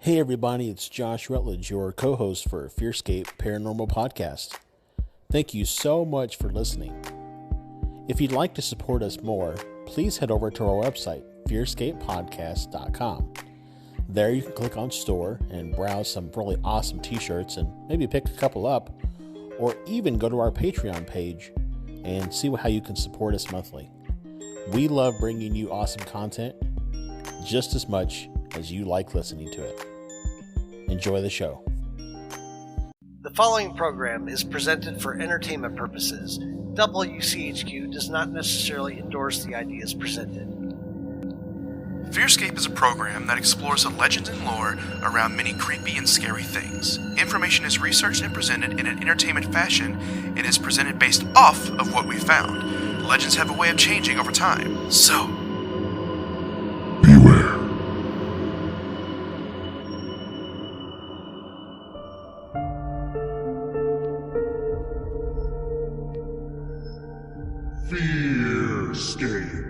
Hey everybody, it's Josh Rutledge, your co-host for FearScape Paranormal Podcast. Thank you so much for listening. If you'd like to support us more, please head over to our website, fearscapepodcast.com. There you can click on store and browse some really awesome t-shirts and maybe pick a couple up, or even go to our Patreon page and see how you can support us monthly. We love bringing you awesome content just as much as you like listening to it. Enjoy the show. The following program is presented for entertainment purposes. WCHQ does not necessarily endorse the ideas presented. FearScape is a program that explores the legends and lore around many creepy and scary things. Information is researched and presented in an entertainment fashion and is presented based off of what we found. Legends have a way of changing over time, so beware. FearScape.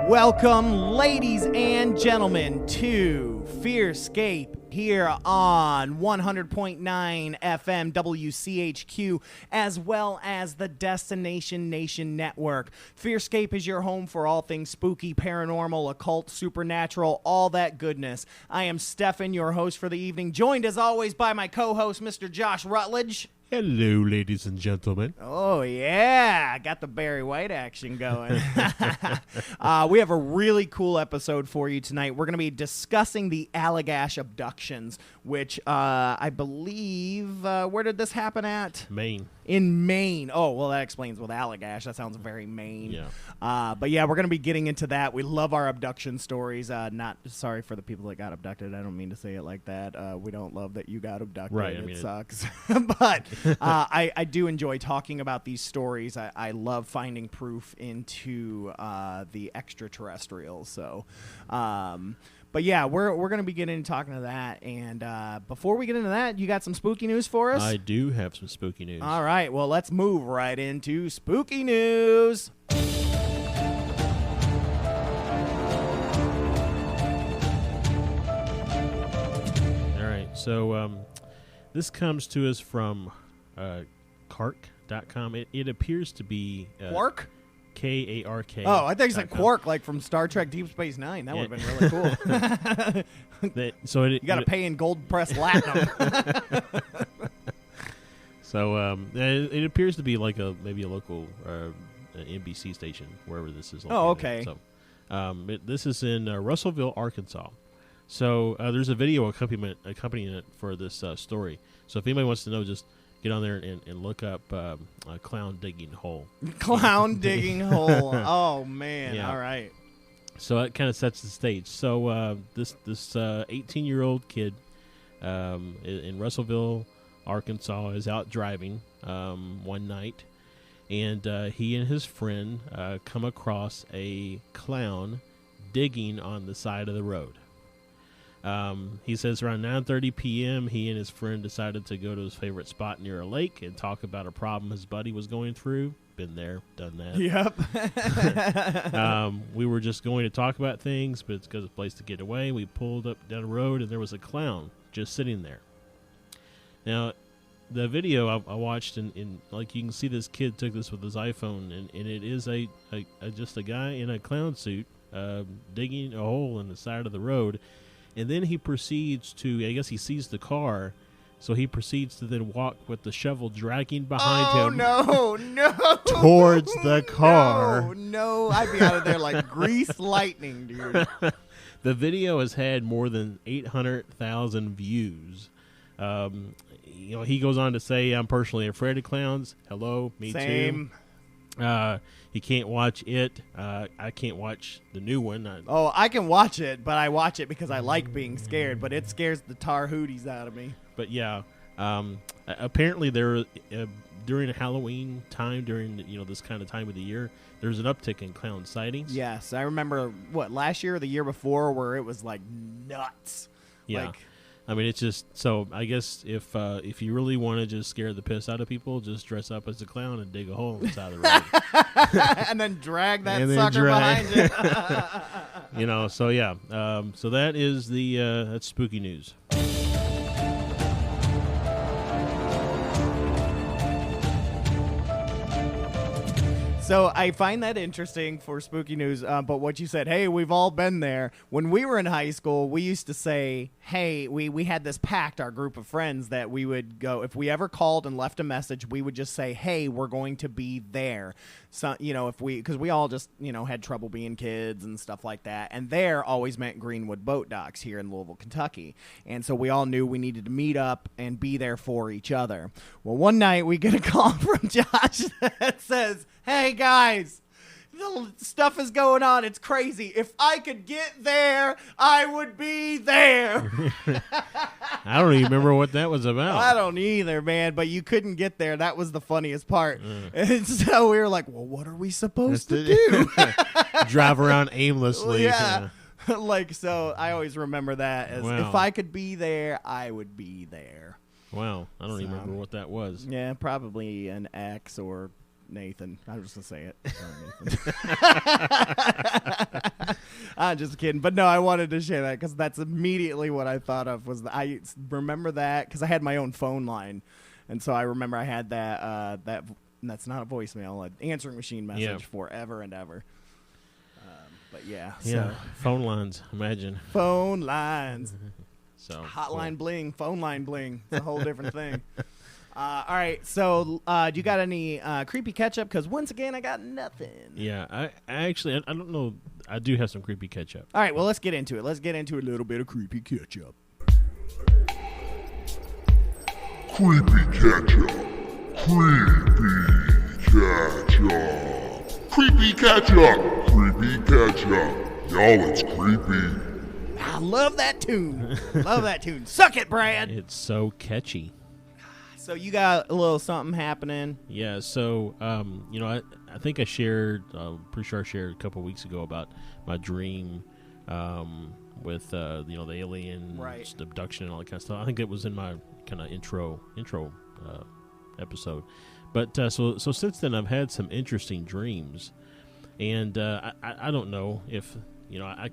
Welcome, ladies and gentlemen, to FearScape here on 100.9 FM WCHQ, as well as the Destination Nation Network. FearScape is your home for all things spooky, paranormal, occult, supernatural, all that goodness. I am Stefan, your host for the evening, joined as always by my co-host, Mr. Josh Rutledge. Hello, ladies and gentlemen. Oh, yeah. Got the Barry White action going. We have a really cool episode for you tonight. We're going to be discussing the Allagash Abductions, which I believe, where did this happen at? Maine. In Maine. Oh, well, that explains with Allagash. That sounds very Maine. Yeah. But yeah, we're going to be getting into that. We love our abduction stories. Not sorry for the people that got abducted. I don't mean to say it like that. We don't love that you got abducted. Right. It sucks. But I do enjoy talking about these stories. I love finding proof into the extraterrestrials. So, but yeah, we're going to be getting into talking to that. And before we get into that, you got some spooky news for us? I do have some spooky news. All right, well, let's move right into spooky news. All right, so this comes to us from Kark.com. It appears to be... Quark? K-A-R-K. Oh, I think it's like Quark, like from Star Trek Deep Space Nine. That would have been really cool. You got to pay in gold press platinum. So it appears to be like maybe a local NBC station, wherever this is located. Oh, okay. So this is in Russellville, Arkansas. So there's a video accompanying it for this story. So if anybody wants to know, just get on there and look up a clown digging hole. Clown digging hole. Oh, man. Yeah. All right. So that kind of sets the stage. So this 18-year-old kid in Russellville, Arkansas, is out driving one night, and he and his friend come across a clown digging on the side of the road. He says around 9:30 p.m. he and his friend decided to go to his favorite spot near a lake and talk about a problem his buddy was going through. Been there, done that. Yep. We were just going to talk about things, but it's because it's a place to get away. We pulled up down the road, and there was a clown just sitting there. Now, the video I watched, and like you can see, this kid took this with his iPhone, and it is just a guy in a clown suit digging a hole in the side of the road. And then he proceeds to, I guess he sees the car, so he proceeds to then walk with the shovel dragging behind him. Oh, no. Towards the car. No. I'd be out of there like greased lightning, dude. The video has had more than 800,000 views. He goes on to say, "I'm personally afraid of clowns." Hello, me Same. too. He can't watch it. I can't watch the new one. I can watch it, but I watch it because I like being scared, but it scares the tar hooties out of me. But yeah, apparently there during Halloween time, during this kind of time of the year, there's an uptick in clown sightings. Yes, I remember last year or the year before where it was like nuts. Yeah. I mean, it's just so. I guess if you really want to just scare the piss out of people, just dress up as a clown and dig a hole inside the road, and then drag that sucker behind you. You know. So yeah. So that is that's spooky news. So I find that interesting for spooky news, but what you said, hey, we've all been there. When we were in high school, we used to say, hey, we had this pact, our group of friends, that we would go, if we ever called and left a message, we would just say, hey, we're going to be there. So, you know, because we all just, you know, had trouble being kids and stuff like that. And there always meant Greenwood Boat Docks here in Louisville, Kentucky. And so we all knew we needed to meet up and be there for each other. Well, one night we get a call from Josh that says, hey, guys, stuff is going on. It's crazy. If I could get there, I would be there. I don't even remember what that was about. I don't either, man, but you couldn't get there. That was the funniest part. And so we were like, well, what are we supposed to do? Drive around aimlessly. Yeah. Like, so I always remember that as if I could be there, I would be there. Wow. I don't even remember what that was. Yeah, probably an X or Nathan. I was just going to say it. I'm just kidding. But no, I wanted to share that because that's immediately what I thought of. I remember that because I had my own phone line. And so I remember I had that, that's not a voicemail, an answering machine message forever and ever. But yeah. Yeah. Phone lines. Imagine. Phone lines. So hotline bling, phone line bling. It's a whole different thing. All right, so do you got any creepy catch-up? Because once again, I got nothing. Yeah, I actually, I don't know. I do have some creepy catch-up. All right, well, let's get into it. Let's get into a little bit of creepy catch-up. Creepy catch-up. Creepy catch-up. Creepy catch-up. Creepy catch-up. Y'all, it's creepy. I love that tune. Love that tune. Suck it, Brad. It's so catchy. So you got a little something happening. Yeah, so, you know, I think I shared, pretty sure I shared a couple weeks ago about my dream with, you know, the alien abduction and all that kind of stuff. I think it was in my kind of intro episode. But so since then, I've had some interesting dreams. And I don't know if, you know, I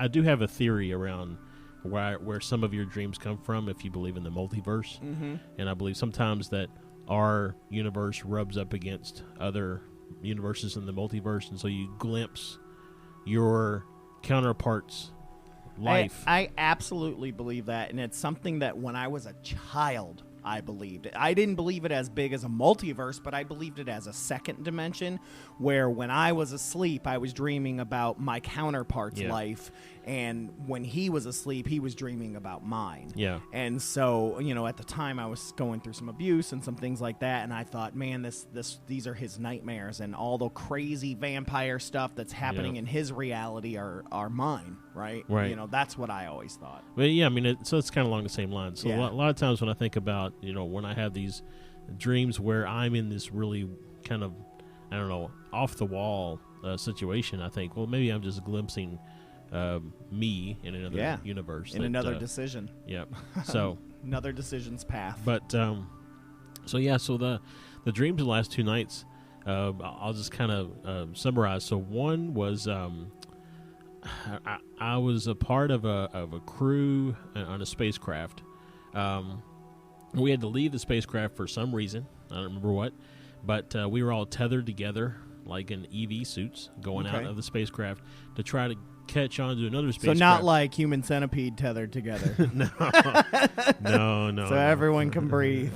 do have a theory around where some of your dreams come from if you believe in the multiverse. Mm-hmm. And I believe sometimes that our universe rubs up against other universes in the multiverse, and so you glimpse your counterpart's life. I absolutely believe that, and it's something that when I was a child, I believed it. I didn't believe it as big as a multiverse, but I believed it as a second dimension where when I was asleep, I was dreaming about my counterpart's life. And when he was asleep, he was dreaming about mine. Yeah. And so, you know, at the time I was going through some abuse and some things like that. And I thought, man, these are his nightmares, and all the crazy vampire stuff that's happening in his reality are mine. Right. Right. You know, that's what I always thought. But yeah, I mean, so it's kind of along the same lines. So a lot of times when I think about, you know, when I have these dreams where I'm in this really kind of, I don't know, off the wall situation, I think, well, maybe I'm just glimpsing me in another universe. In another decision. Yep. So another decision's path. But so the dreams of the last 2 nights, I'll just kind of summarize. So one was I was a part of a crew on a spacecraft. We had to leave the spacecraft for some reason. I don't remember what, but we were all tethered together like in EV suits going out of the spacecraft to try to catch on to another spacecraft. So not like Human Centipede tethered together. No. So everyone can breathe.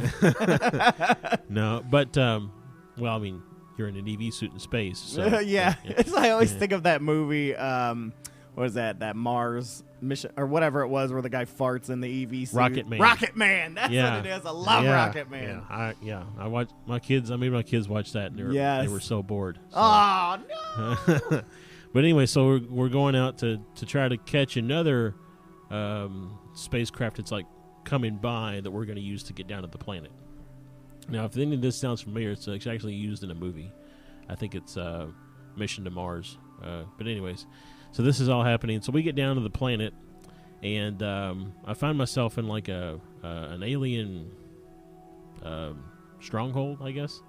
No, but well, I mean, you're in an EV suit in space. So, yeah. I always think of that movie. What was that? That Mars mission or whatever it was, where the guy farts in the EV suit. Rocket Man. Rocket Man. That's what it is. I love Rocket Man. Yeah. I watched my kids. I made my kids watch that, and they were so bored. So. Oh no. But anyway, so we're going out to try to catch another spacecraft that's like coming by that we're going to use to get down to the planet. Now, if any of this sounds familiar, it's actually used in a movie. I think it's Mission to Mars. But anyways, so this is all happening. So we get down to the planet, and I find myself in like an alien stronghold, I guess.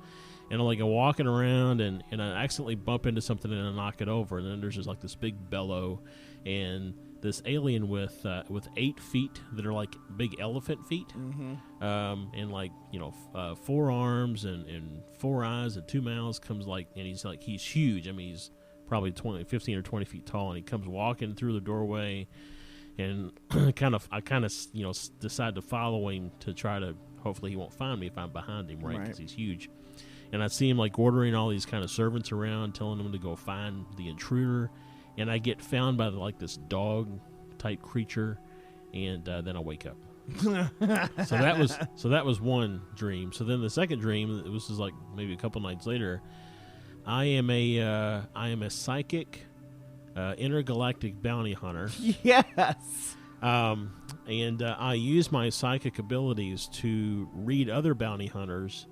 And I'm walking around, and I accidentally bump into something and I knock it over, and then there's just like this big bellow, and this alien with 8 feet that are like big elephant feet, and 4 arms and 4 eyes and 2 mouths comes and he's huge. I mean, he's probably 15 or 20 feet tall, and he comes walking through the doorway, and I kind of decide to follow him to try to, hopefully he won't find me if I'm behind him, right? Because he's huge. And I see him ordering all these kind of servants around, telling them to go find the intruder. And I get found by this dog type creature, and then I wake up. So that was one dream. So then the second dream, it was just maybe a couple nights later. I am a psychic, intergalactic bounty hunter. Yes. And I use my psychic abilities to read other bounty hunters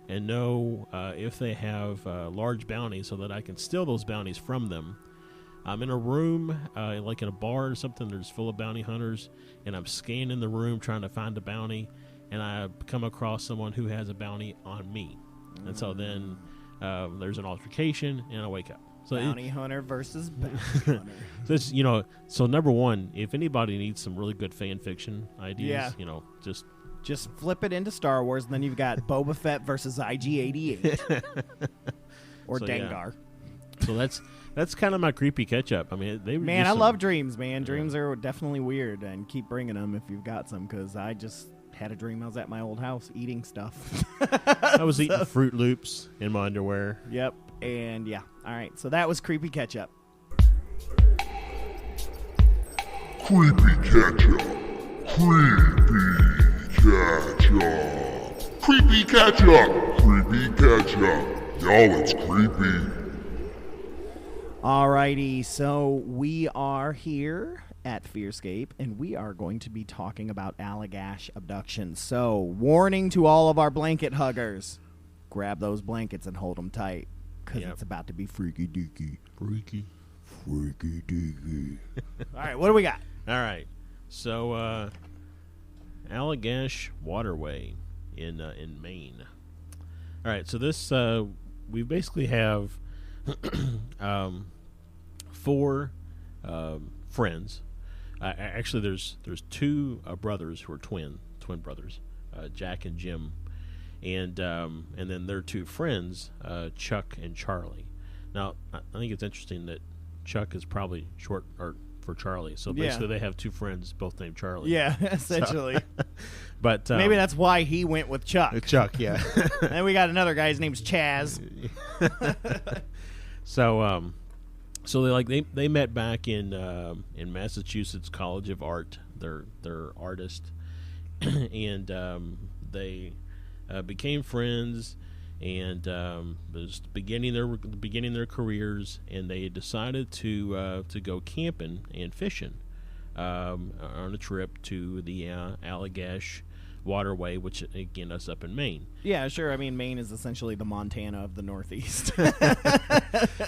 and know if they have large bounties, so that I can steal those bounties from them. I'm in a room, like in a bar or something, there's full of bounty hunters, and I'm scanning the room trying to find a bounty, and I come across someone who has a bounty on me. And so then there's an altercation, and I wake up. So bounty hunter versus bounty hunter. So it's, so number one, if anybody needs some really good fan fiction ideas, just flip it into Star Wars, and then you've got Boba Fett versus IG-88 or Dengar. Yeah. So that's kind of my creepy catch-up. I mean, I love dreams, man. Dreams are definitely weird, and keep bringing them if you've got some, because I just had a dream I was at my old house eating stuff. I was eating Fruit Loops in my underwear. Yep, and yeah. All right, so that was creepy catch-up. Creepy catch-up. Creepy catch-up. Creepy catch-up. Y'all, it's creepy. Alrighty, so we are here at FearScape, and we are going to be talking about Allagash Abductions. So, warning to all of our blanket huggers. Grab those blankets and hold them tight, because it's about to be freaky deaky. Freaky deaky. Alright, what do we got? Alright, so, Allagash Waterway in Maine. Alright, so this, we basically have 4 friends. Actually, there's 2 brothers who are twin brothers, Jack and Jim, and then their 2 friends, Chuck and Charlie. Now, I think it's interesting that Chuck is probably short for Charlie. So basically, they have 2 friends, both named Charlie. Yeah, essentially. So, but maybe that's why he went with Chuck. Chuck, yeah. And we got another guy. His name's Chaz. So they met back in Massachusetts College of Art. They're artists, and they became friends, and was beginning their careers, and they decided to go camping and fishing on a trip to the Allagash Waterway, which again is up in Maine. Yeah, sure. I mean, Maine is essentially the Montana of the Northeast.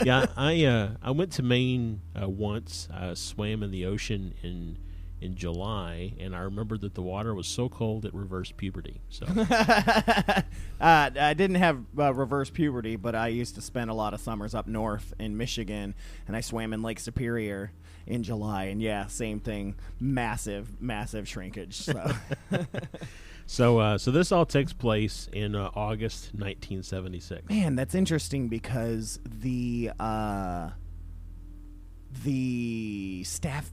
Yeah, I went to Maine once. I swam in the ocean in July, and I remember that the water was so cold it reversed puberty. So I didn't have reverse puberty, but I used to spend a lot of summers up north in Michigan, and I swam in Lake Superior in July, and yeah, same thing, massive shrinkage. So so this all takes place in August 1976. Man, that's interesting, because the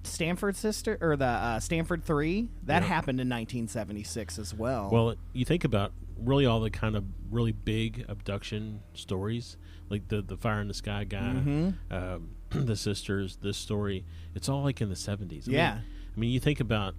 Stanford sister, or the Stanford 3, that happened in 1976 as well. Well, you think about really all the kind of really big abduction stories, like the Fire in the Sky guy, the sisters, this story, it's all in the 70s. I mean, you think about,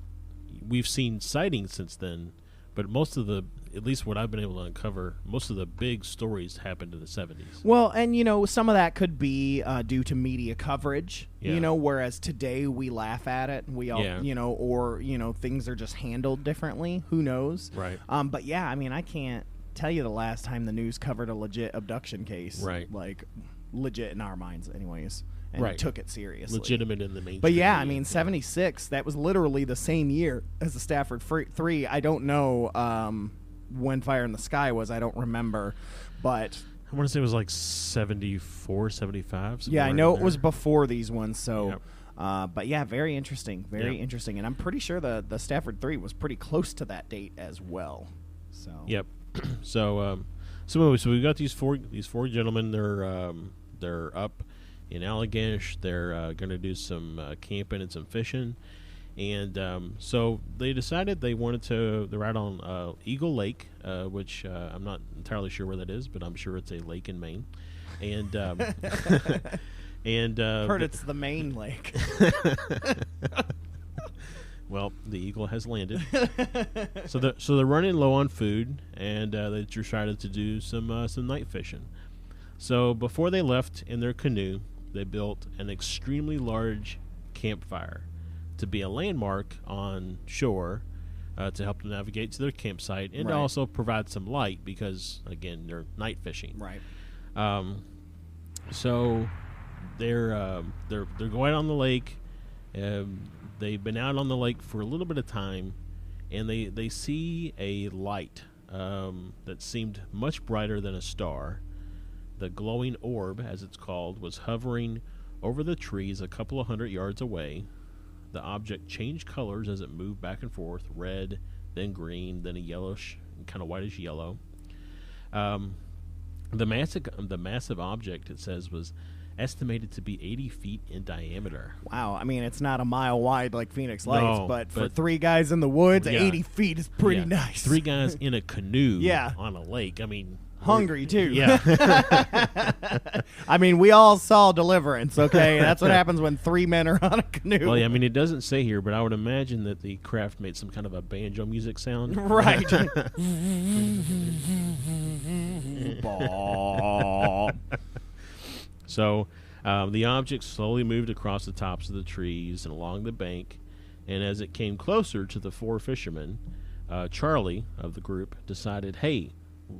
we've seen sightings since then, but most of the, at least what I've been able to uncover, most of the big stories happened in the 70s. Well, and some of that could be due to media coverage, whereas today we laugh at it, and we all, or things are just handled differently. Who knows? Right. But yeah, I mean, I can't tell you the last time the news covered a legit abduction case. Right. Legit in our minds, anyways. and Right. took it seriously. Legitimate in the mainstream. But yeah, I media. mean, 76, that was literally the same year as the Stafford 3. I don't know when Fire in the Sky was. I don't remember. But I want to say it was like 74, 75. yeah, I somewhere know in it was there. before these ones. So, Yep. but yeah, very interesting. Very Yep. interesting. And I'm pretty sure the Stafford 3 was pretty close to that date as well. So Yep. So anyway, so we've got these four gentlemen. They're up in Allagash. They're going to do some camping and some fishing, and so they decided they wanted to. They're out on Eagle Lake, which I'm not entirely sure where that is, but I'm sure it's a lake in Maine, and and heard it's the main lake. Well, the eagle has landed. so they're running low on food, and they decided to do some night fishing. So before they left in their canoe, they built an extremely large campfire to be a landmark on shore to help them navigate to their campsite, and to Right. also provide some light because, again, they're night fishing. Right. So they're going on the lake. They've been out on the lake for a little bit of time, and they see a light that seemed much brighter than a star. The glowing orb, as it's called, was hovering over the trees a couple of 100 yards away. The object changed colors as it moved back and forth, red, then green, then a yellowish, kind of whitish yellow. The massive object, it says, was estimated to be 80 feet in diameter. Wow, I mean, it's not a mile wide like Phoenix Lights, No, but for but- 3 guys in the woods, Yeah. 80 feet is pretty Yeah. nice. 3 guys in a canoe Yeah. on a lake. I mean, Hungry, too. Yeah. I mean, we all saw Deliverance, okay? That's what happens when 3 men are on a canoe. Well, yeah, I mean, it doesn't say here, but I would imagine that the craft made some kind of a banjo music sound. Right. So the object slowly moved across the tops of the trees and along the bank, and as it came closer to the 4 fishermen, Charlie of the group decided, hey,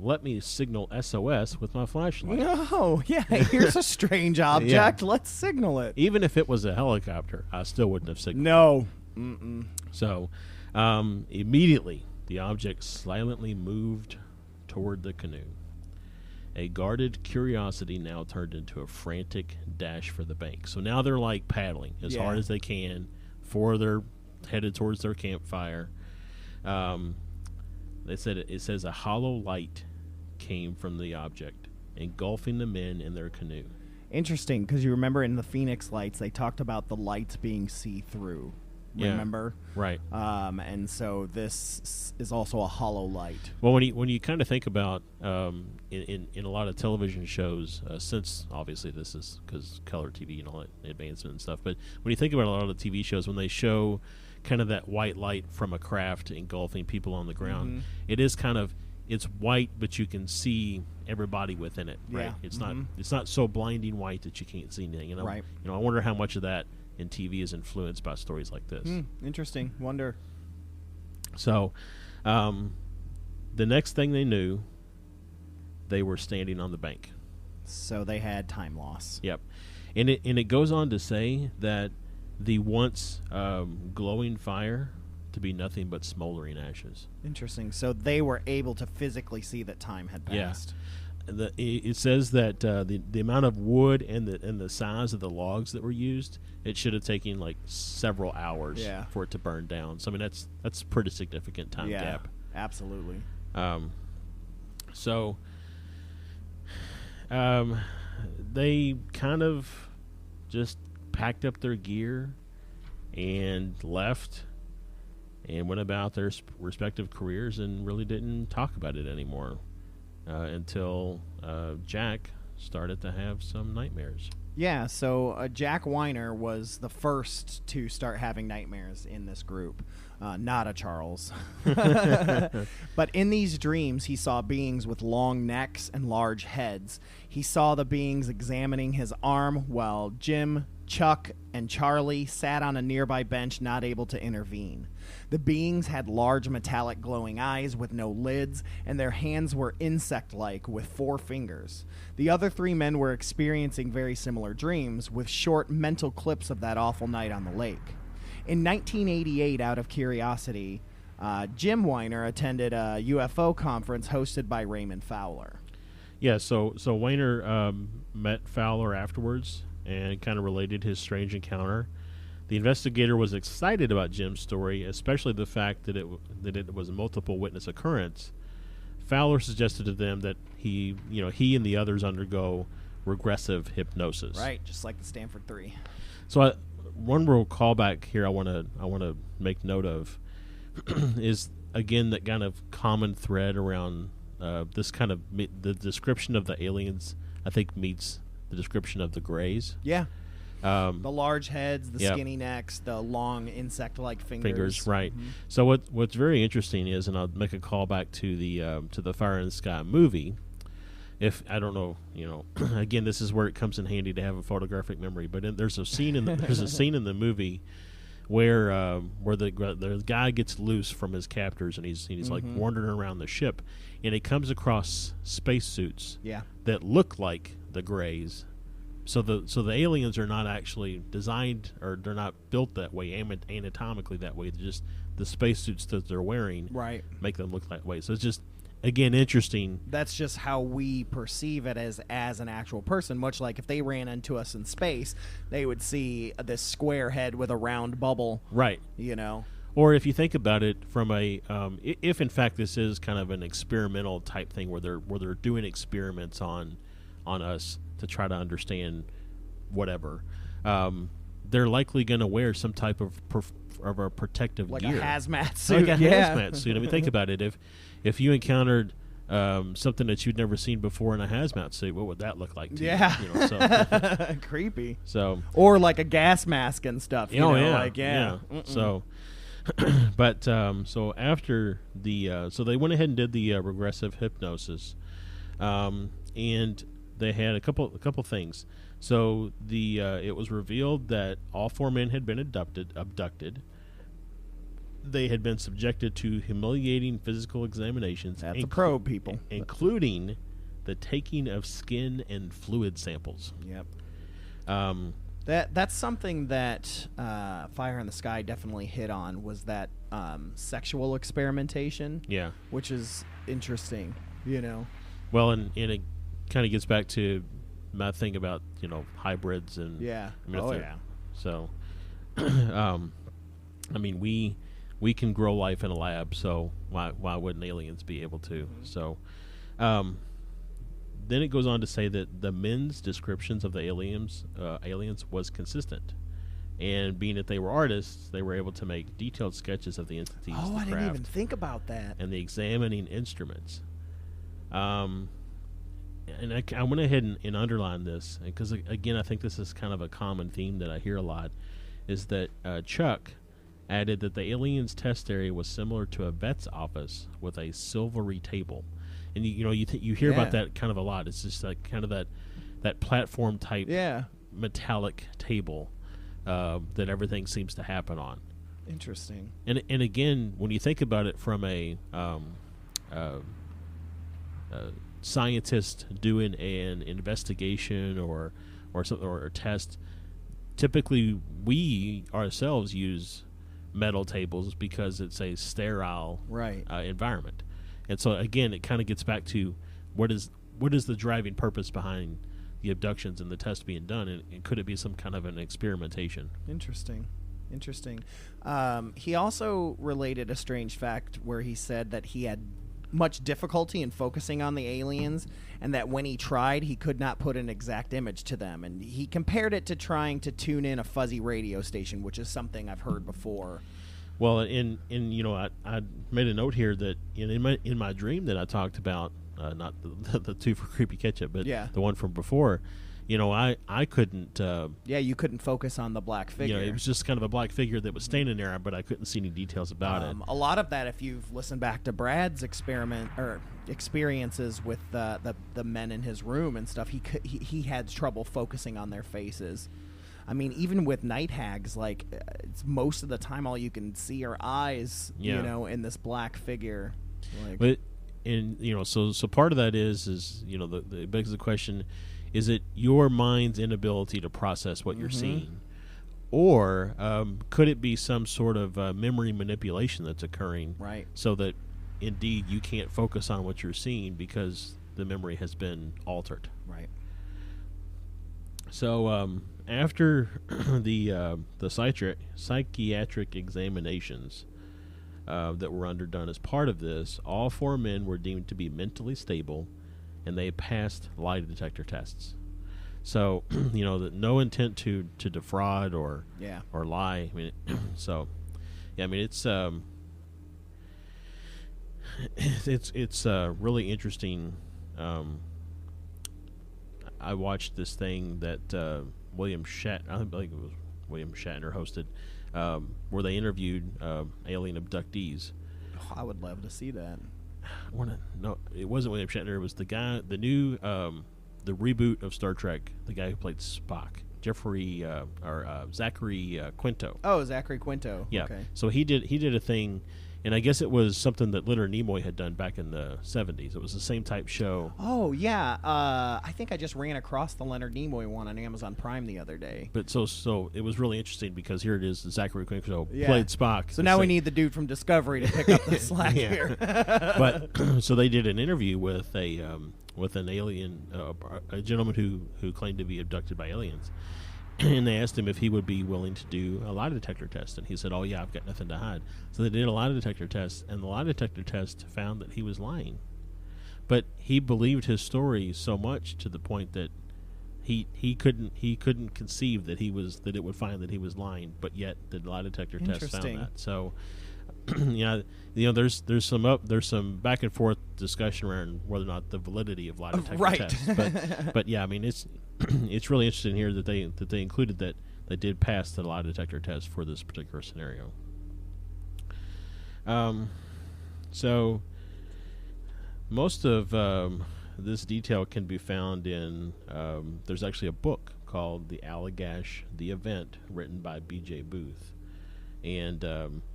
let me signal SOS with my flashlight. Oh, yeah, here's a strange object. Let's signal it. Even if it was a helicopter, I still wouldn't have signaled. No. Mm-mm. So immediately, the object silently moved toward the canoe. A guarded curiosity now turned into a frantic dash for the bank. So now they're like paddling as hard as they can before they're headed towards their campfire. They said it says a hollow light came from the object, engulfing the men in their canoe. Interesting, because you remember in the Phoenix Lights, they talked about the lights being see-through. Yeah. Remember? Right. And so this is also a hollow light. Well, when you kind of think about in a lot of television shows, since obviously this is because color TV and all that advancement and stuff, but when you think about a lot of the TV shows, when they show kind of that white light from a craft engulfing people on the ground, it is kind of, it's white, but you can see everybody within it. Right? Yeah. It's not so blinding white that you can't see anything. And Right. I wonder how much of that in TV is influenced by stories like this. Interesting. Wonder. So, the next thing they knew, they were standing on the bank. So they had time loss. Yep, and it goes on to say that the once glowing fire to be nothing but smoldering ashes. Interesting. So they were able to physically see that time had passed. It says that the amount of wood and the size of the logs that were used, it should have taken like several hours for it to burn down. So I mean that's a pretty significant time gap. Absolutely. So they kind of just packed up their gear and left and went about their respective careers and really didn't talk about it anymore until Jack started to have some nightmares. Yeah, so Jack Weiner was the first to start having nightmares in this group, not a Charles. But in these dreams, he saw beings with long necks and large heads. He saw the beings examining his arm while Jim Chuck and Charlie sat on a nearby bench, not able to intervene. The beings had large metallic glowing eyes with no lids, and their hands were insect-like with 4 fingers. The other 3 men were experiencing very similar dreams, with short mental clips of that awful night on the lake. In 1988, out of curiosity, Jim Weiner attended a UFO conference hosted by Raymond Fowler. Yeah, so Weiner met Fowler afterwards and kind of related his strange encounter. The investigator was excited about Jim's story, especially the fact that it was a multiple witness occurrence. Fowler suggested to them that he and the others undergo regressive hypnosis. Right, just like the Stanford 3. So one real callback here I want to make note of is again that kind of common thread around this kind of the description of the aliens. I think meets the description of the Greys. Yeah. The large heads, the skinny necks, the long insect-like fingers. Right. Mm-hmm. So what's very interesting is, and I'll make a callback to the Fire in the Sky movie. If I don't know, again, this is where it comes in handy to have a photographic memory. But there's a scene in the movie where the guy gets loose from his captors and he's like wandering around the ship, and he comes across spacesuits that look like the Greys. So the aliens are not actually designed, or they're not built that way, anatomically that way. They're just the spacesuits that they're wearing make them look that way. So it's just, again, interesting. That's just how we perceive it as an actual person, much like if they ran into us in space, they would see this square head with a round bubble. Right. Or if you think about it from a, if in fact this is kind of an experimental type thing where they're doing experiments on us to try to understand whatever, they're likely going to wear some type of a protective like gear. A hazmat suit. Like a hazmat suit. I mean, think about it. If you encountered something that you'd never seen before in a hazmat suit, what would that look like to you? So creepy. So, or like a gas mask and stuff. So, but so after the so they went ahead and did the regressive hypnosis, and they had a couple things. So it was revealed that all 4 men had been abducted. They had been subjected to humiliating physical examinations. That's a probe, people. Including the taking of skin and fluid samples. Yep. That's something that Fire in the Sky definitely hit on, was that sexual experimentation. Yeah. Which is interesting, Well, and it kind of gets back to my thing about, hybrids and... Yeah. So, I mean, we can grow life in a lab, so why wouldn't aliens be able to? Mm-hmm. So, then it goes on to say that the men's descriptions of the aliens was consistent, and being that they were artists, they were able to make detailed sketches of the entities. Oh, I didn't even think about that. And the examining instruments. And I went ahead and underlined this because, again, I think this is kind of a common theme that I hear a lot, is that Chuck added that the aliens' test area was similar to a vet's office with a silvery table. And you hear about that kind of a lot. It's just like kind of that platform type metallic table that everything seems to happen on. Interesting. And again, when you think about it from a scientist doing an investigation or something, or a test, typically we ourselves use metal tables because it's a sterile environment. And so again, it kind of gets back to what is the driving purpose behind the abductions and the test being done, and could it be some kind of an experimentation? Interesting. He also related a strange fact where he said that he had much difficulty in focusing on the aliens, and that when he tried, he could not put an exact image to them. And he compared it to trying to tune in a fuzzy radio station, which is something I've heard before. Well, I made a note here that in my dream that I talked about, not the 2 for Creepy Ketchup, but the one from before. I couldn't... you couldn't focus on the black figure. It was just kind of a black figure that was standing there, but I couldn't see any details about it. A lot of that, if you've listened back to Brad's experiences with the men in his room and stuff, he had trouble focusing on their faces. I mean, even with night hags, like it's most of the time all you can see are eyes, Yeah. you know, in this black figure. Like, But and so part of that is it begs the question: is it your mind's inability to process what you're seeing, or could it be some sort of memory manipulation that's occurring, right. so that indeed you can't focus on what you're seeing because the memory has been altered? Right. So after the psychiatric examinations that were underdone as part of this, all 4 men were deemed to be mentally stable, and they passed lie detector tests. So that no intent to defraud or lie. I mean, so yeah, I mean it's really interesting. I watched this thing that I think it was William Shatner hosted, where they interviewed alien abductees. Oh, I would love to see that. No, it wasn't William Shatner. It was the guy, the new, the reboot of Star Trek, the guy who played Spock, Zachary Quinto. Oh, Zachary Quinto. Yeah. Okay. So he did a thing, and I guess it was something that Leonard Nimoy had done back in the 70s. It was the same type show. Oh, yeah. I think I just ran across the Leonard Nimoy one on Amazon Prime the other day. But so it was really interesting because here it is, Zachary Quinto Yeah. played Spock. So now we need the dude from Discovery to pick up the slack here. But so they did an interview with an alien, a gentleman who claimed to be abducted by aliens. And they asked him if he would be willing to do a lie detector test. And he said, "Oh, yeah, I've got nothing to hide." So they did a lie detector test, and the lie detector test found that he was lying. But he believed his story so much to the point that he couldn't conceive that it would find that he was lying, but yet the lie detector test found that. So there's some back and forth discussion around whether or not the validity of lie detector tests. But yeah, I mean it's really interesting here that they included that they did pass the lie detector test for this particular scenario. So most of this detail can be found in there's actually a book called The Allagash The Event, written by B.J. Booth. And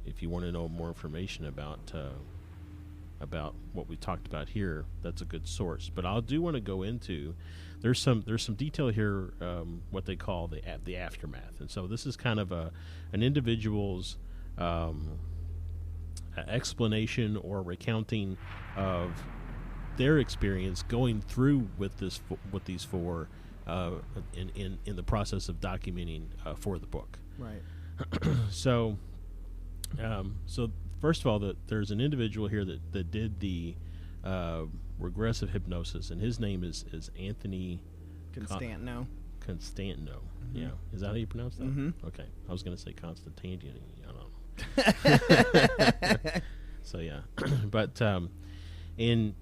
if you want to know more information about what we talked about here, that's a good source. But I do want to go into there's some detail here, what they call the aftermath. And so this is kind of an individual's explanation or recounting of their experience going through with these 4 in the process of documenting for the book. Right. So first of all, there's an individual here that did the regressive hypnosis, and his name is Anthony Constantino. Constantino. Mm-hmm. Yeah, is that how you pronounce that? Mm-hmm. Okay, I was going to say Constantino. I don't know. So yeah, but and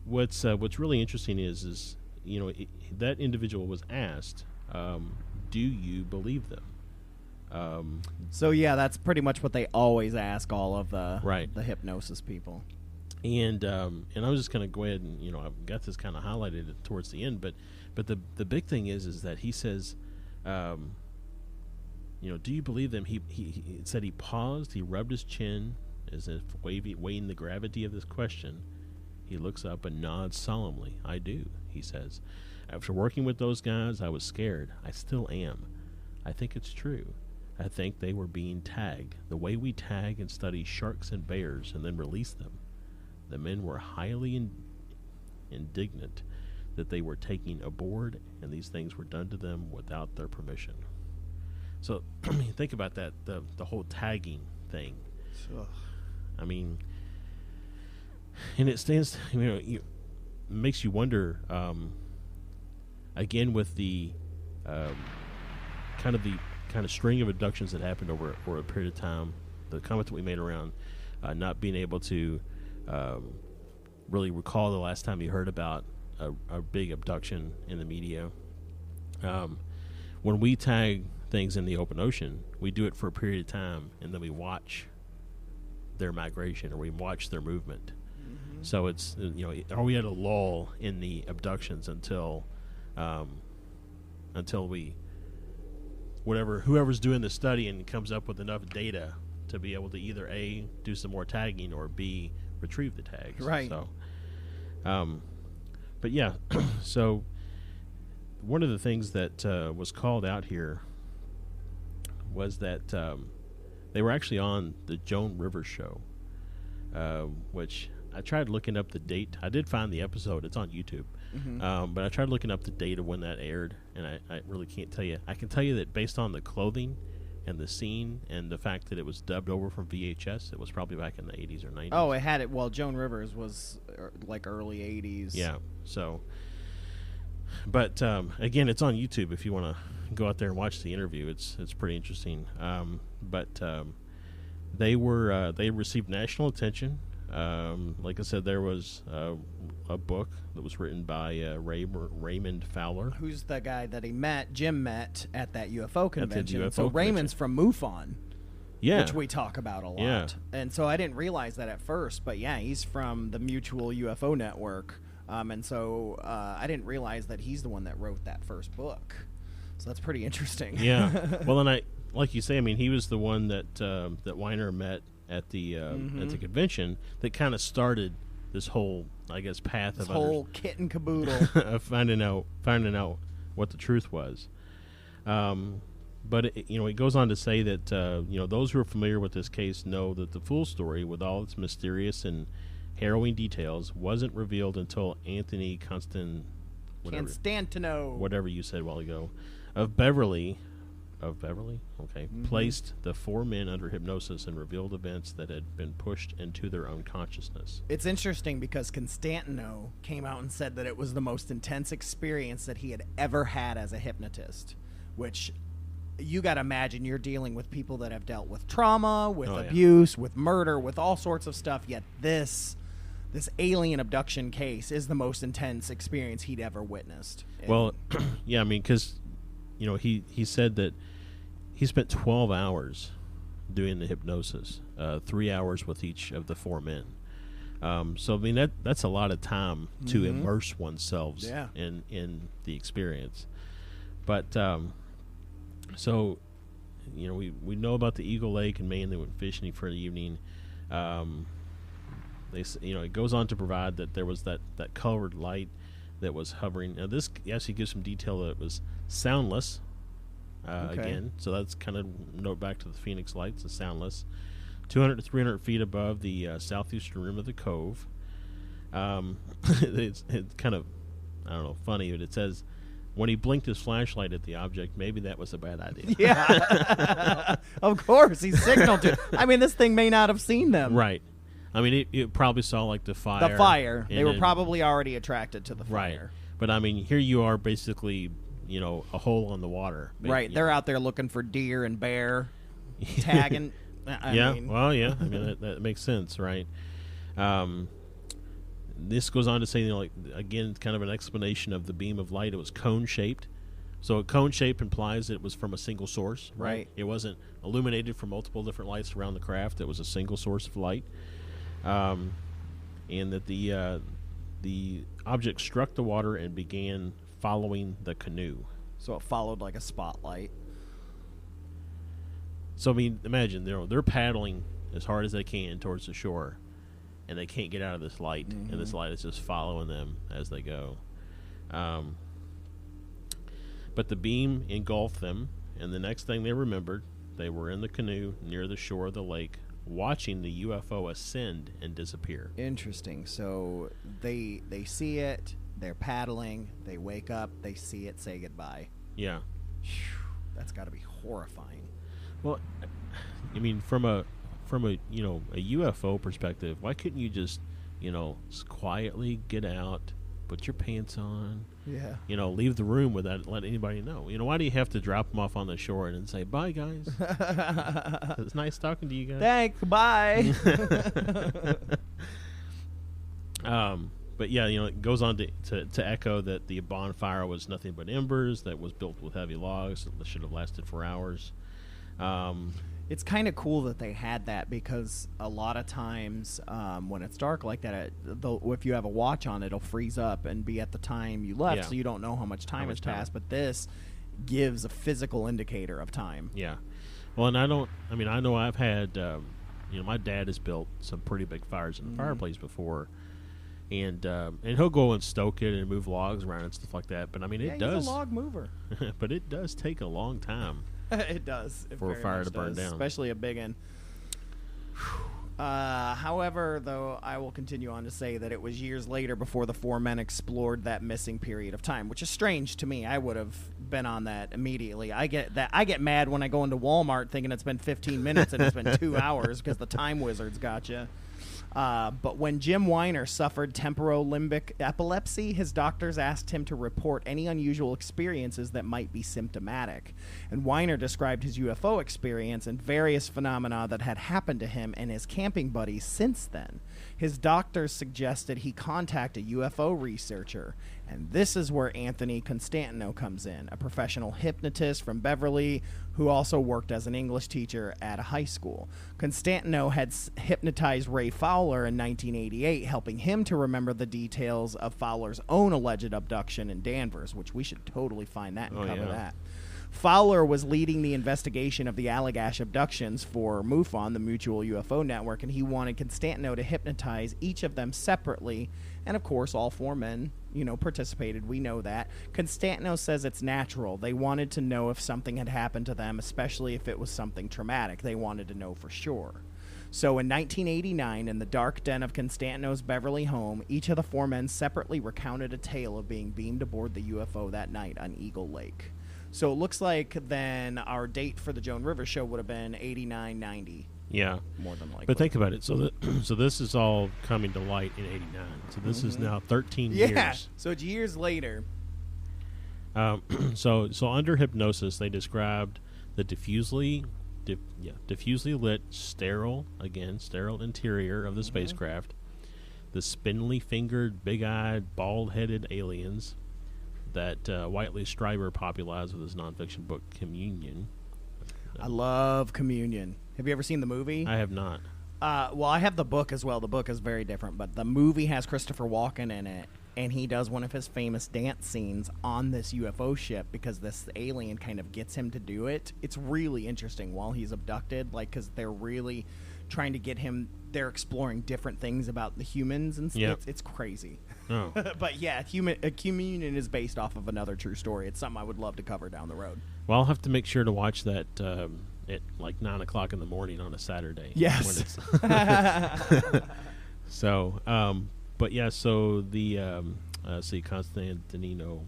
what's really interesting is that individual was asked, do you believe them? So yeah, that's pretty much what they always ask all of the hypnosis people. And I was just going to go ahead and I've got this kind of highlighted towards the end, but the big thing is that he says, do you believe them? He said he paused, he rubbed his chin as if weighing the gravity of this question. He looks up and nods solemnly. "I do," he says. "After working with those guys, I was scared. I still am. I think it's true. I think they were being tagged, the way we tag and study sharks and bears and then release them. The men were highly indignant that they were taken aboard and these things were done to them without their permission." So, I mean, think about that, the whole tagging thing. Ugh. I mean, and it stands, it makes you wonder, again, with the kind of string of abductions that happened over a period of time, the comment that we made around not being able to really recall the last time you heard about a big abduction in the media. When we tag things in the open ocean, we do it for a period of time, and then we watch their migration or we watch their movement. Mm-hmm. So it's are we at a lull in the abductions until we whoever's doing the study and comes up with enough data to be able to either A, do some more tagging, or B, retrieve the tags. Right. So, but yeah, so one of the things that was called out here was that they were actually on the Joan Rivers show, which I tried looking up the date. I did find the episode. It's on YouTube. But I tried looking up the date of when that aired, and I really can't tell you. I can tell you that based on the clothing and the scene and the fact that it was dubbed over from VHS, it was probably back in the 80s or 90s. Oh, it had it. Well, Joan Rivers was like early 80s. Yeah, so... But, again, it's on YouTube if you want to go out there and watch the interview. It's pretty interesting. They received national attention. Like I said, there was a book that was written by Raymond Fowler. Who's the guy that Jim met at that UFO convention. UFO so Raymond's from MUFON. Yeah. Which we talk about a lot. Yeah. And so I didn't realize that at first, but yeah, he's from the Mutual UFO Network. And so I didn't realize that he's the one that wrote that first book. So that's pretty interesting. Yeah. Well, and like you say, I mean, he was the one that Weiner met at the convention that kind of started this whole, I guess, path this of whole kit and caboodle of finding out what the truth was. But it goes on to say that those who are familiar with this case know that the full story, with all its mysterious and harrowing details, wasn't revealed until Anthony Constantino, whatever you said a while ago, of Beverly, okay, placed the four men under hypnosis and revealed events that had been pushed into their unconsciousness. It's interesting because Constantino came out and said that it was the most intense experience that he had ever had as a hypnotist, which you got to imagine you're dealing with people that have dealt with trauma, with abuse, with murder, with all sorts of stuff, yet this alien abduction case is the most intense experience he'd ever witnessed. Well, yeah, I mean, because he said that he spent 12 hours doing the hypnosis, 3 hours with each of the four men. So I mean that's a lot of time to immerse oneself in the experience. But so we know about the Eagle Lake in Maine. They went fishing for the evening. It goes on to provide that there was that colored light that was hovering. Now this actually gives some detail that it was soundless. Again, so that's kind of note back to the Phoenix Lights, the soundless, 200 to 300 feet above the southeastern rim of the cove. It's kind of, I don't know, funny, but it says when he blinked his flashlight at the object, maybe that was a bad idea. Yeah, of course, he signaled to. I mean, this thing may not have seen them. Right. I mean, it probably saw like the fire. The fire. They were probably already attracted to the fire. Right. But I mean, here you are basically, a hole in the water. Right. They're out there looking for deer and bear, tagging. I mean, that makes sense, right? This goes on to say, again, kind of an explanation of the beam of light. It was cone-shaped. So a cone shape implies that it was from a single source, right? It wasn't illuminated from multiple different lights around the craft. It was a single source of light. And that the object struck the water and began following the canoe. So it followed like a spotlight. So I mean, imagine they're paddling as hard as they can towards the shore, and they can't get out of this light, and this light is just following them as they go. But the beam engulfed them, and the next thing they remembered, they were in the canoe near the shore of the lake, watching the UFO ascend and disappear. Interesting. So they see it, they're paddling, they wake up, they see it, say goodbye. Yeah. That's got to be horrifying. Well, I mean, from a UFO perspective, why couldn't you just quietly get out, put your pants on, leave the room without letting anybody know? Why do you have to drop them off on the shore and then say, bye, guys? It's nice talking to you guys. Thanks, bye. But yeah, it goes on to echo that the bonfire was nothing but embers, that was built with heavy logs, that should have lasted for hours. It's kind of cool that they had that, because a lot of times when it's dark like that, if you have a watch on, it'll freeze up and be at the time you left, so you don't know how much time has passed. But this, gives a physical indicator of time. Yeah. Well, and I know I've had, my dad has built some pretty big fires in the fireplace before. And he'll go and stoke it and move logs around and stuff like that. But, it does. He's a log mover. But it does take a long time. It does. For a fire to burn down. Especially a big one. However, though, I will continue on to say that it was years later before the four men explored that missing period of time, which is strange to me. I would have been on that immediately. I get mad when I go into Walmart thinking it's been 15 minutes and it's been 2 hours because the time wizards got you. But when Jim Weiner suffered temporolimbic epilepsy, his doctors asked him to report any unusual experiences that might be symptomatic. And Weiner described his UFO experience and various phenomena that had happened to him and his camping buddies since then. His doctors suggested he contact a UFO researcher. And this is where Anthony Constantino comes in, a professional hypnotist from Beverly who also worked as an English teacher at a high school. Constantino had hypnotized Ray Fowler in 1988, helping him to remember the details of Fowler's own alleged abduction in Danvers, which we should totally find that and cover that. Fowler was leading the investigation of the Allagash abductions for MUFON, the Mutual UFO Network, and he wanted Constantino to hypnotize each of them separately. And, of course, all four men, participated. We know that. Constantino says it's natural. They wanted to know if something had happened to them, especially if it was something traumatic. They wanted to know for sure. So in 1989, in the dark den of Constantino's Beverly home, each of the four men separately recounted a tale of being beamed aboard the UFO that night on Eagle Lake. So it looks like then our date for the Joan Rivers show would have been 89, 90. Yeah. More than likely. But think about it. So this is all coming to light in 89. So this is now 13 years. Yeah. So it's years later. So under hypnosis, they described the diffusely lit, sterile interior of the spacecraft, the spindly-fingered, big-eyed, bald-headed aliens that Whiteley Strieber popularized with his nonfiction book Communion. I love Communion. Have you ever seen the movie? I have not. Well, I have the book as well. The book is very different, but the movie has Christopher Walken in it, and he does one of his famous dance scenes on this UFO ship because this alien kind of gets him to do it. It's really interesting while he's abducted, because they're really trying to get him. They're exploring different things about the humans and stuff. Yep. It's crazy. Oh. But yeah, Communion is based off of another true story. It's something I would love to cover down the road. Well, I'll have to make sure to watch that at 9 o'clock in the morning on a Saturday. Yes. So, but yeah, so the Constantino.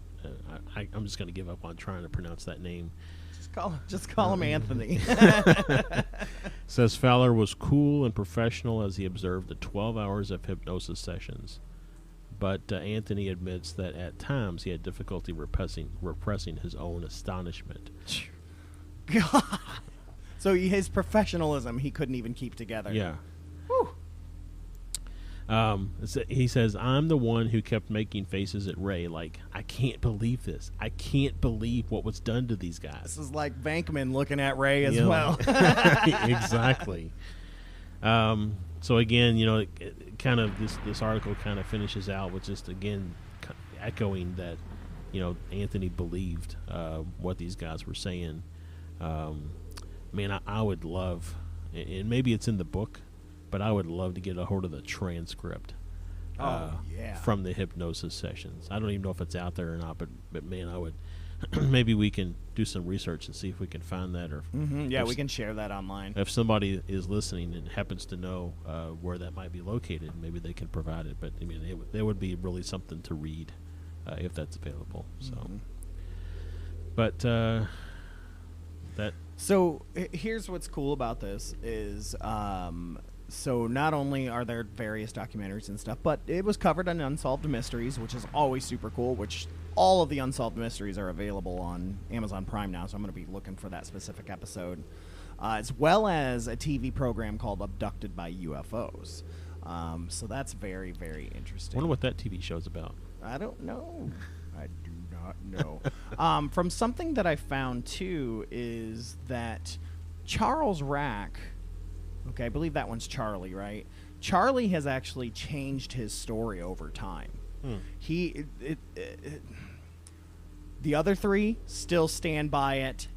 I'm just going to give up on trying to pronounce that name. Just call him Anthony. Says Fowler was cool and professional as he observed the 12 hours of hypnosis sessions. But Anthony admits that at times he had difficulty repressing his own astonishment. God. So his professionalism he couldn't even keep together. Yeah. Whew. He says, I'm the one who kept making faces at Ray like, I can't believe this. I can't believe what was done to these guys. This is like Bankman looking at Ray as well. Exactly. So again, it kind of this article kind of finishes out with just again echoing that, Anthony believed what these guys were saying. Man, I would love, and maybe it's in the book, but I would love to get a hold of the transcript from the hypnosis sessions. I don't even know if it's out there or not, but man, I would. Maybe we can do some research and see if we can find that. Or we can share that online. If somebody is listening and happens to know where that might be located, maybe they can provide it. But I mean, it would be really something to read if that's available. So, but that. So here's what's cool about this is. So not only are there various documentaries and stuff, but it was covered on Unsolved Mysteries, which is always super cool, which all of the Unsolved Mysteries are available on Amazon Prime now, so I'm going to be looking for that specific episode, as well as a TV program called Abducted by UFOs. So that's very, very interesting. I wonder what that TV show's about. I don't know. I do not know. From something that I found, too, is that Charles Rack... Okay, I believe that one's Charlie, right? Charlie has actually changed his story over time. The other three still stand by it,